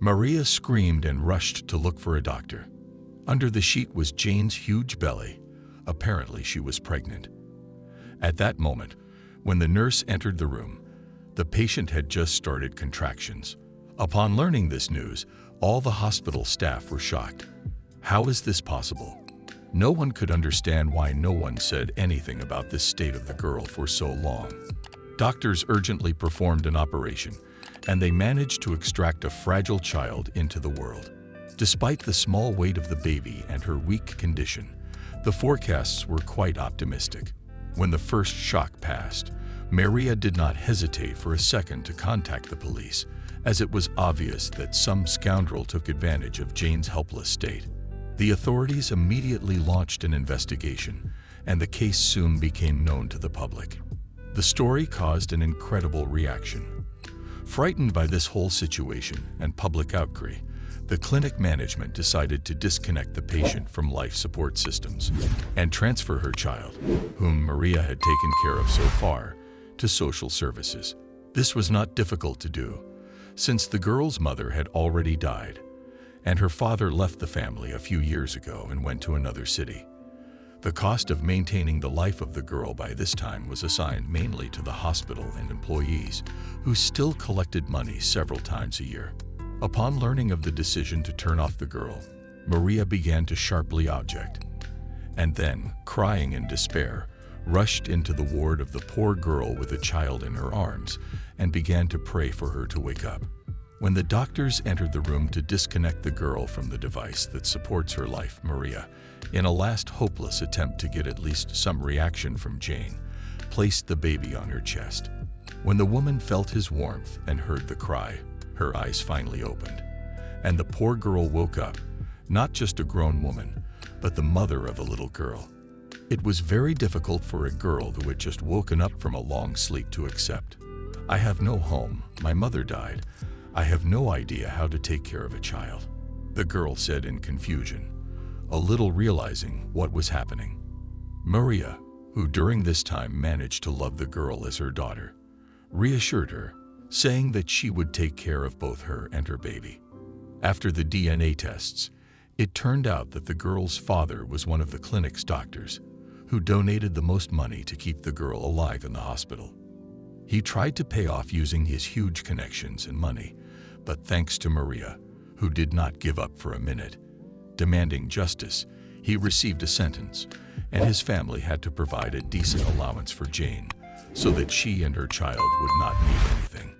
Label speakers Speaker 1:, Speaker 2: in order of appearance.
Speaker 1: Maria screamed and rushed to look for a doctor. Under the sheet was Jane's huge belly. Apparently, she was pregnant. At that moment, when the nurse entered the room, the patient had just started contractions. Upon learning this news, all the hospital staff were shocked. How is this possible? No one could understand why no one said anything about this state of the girl for so long. Doctors urgently performed an operation, and they managed to extract a fragile child into the world. Despite the small weight of the baby and her weak condition, the forecasts were quite optimistic. When the first shock passed, Maria did not hesitate for a second to contact the police, as it was obvious that some scoundrel took advantage of Jane's helpless state. The authorities immediately launched an investigation, and the case soon became known to the public. The story caused an incredible reaction. Frightened by this whole situation and public outcry, the clinic management decided to disconnect the patient from life support systems and transfer her child, whom Maria had taken care of so far, to social services. This was not difficult to do, since the girl's mother had already died, and her father left the family a few years ago and went to another city. The cost of maintaining the life of the girl by this time was assigned mainly to the hospital and employees, who still collected money several times a year. Upon learning of the decision to turn off the girl, Maria began to sharply object, and then, crying in despair, rushed into the ward of the poor girl with a child in her arms and began to pray for her to wake up. When the doctors entered the room to disconnect the girl from the device that supports her life, Maria, in a last hopeless attempt to get at least some reaction from Jane, placed the baby on her chest. When the woman felt his warmth and heard the cry, her eyes finally opened, and the poor girl woke up, not just a grown woman, but the mother of a little girl. It was very difficult for a girl who had just woken up from a long sleep to accept. "I have no home, my mother died. I have no idea how to take care of a child," the girl said in confusion, a little realizing what was happening. Maria, who during this time managed to love the girl as her daughter, reassured her, saying that she would take care of both her and her baby. After the DNA tests, it turned out that the girl's father was one of the clinic's doctors, who donated the most money to keep the girl alive in the hospital. He tried to pay off using his huge connections and money, but thanks to Maria, who did not give up for a minute, demanding justice, he received a sentence, and his family had to provide a decent allowance for Jane, so that she and her child would not need anything.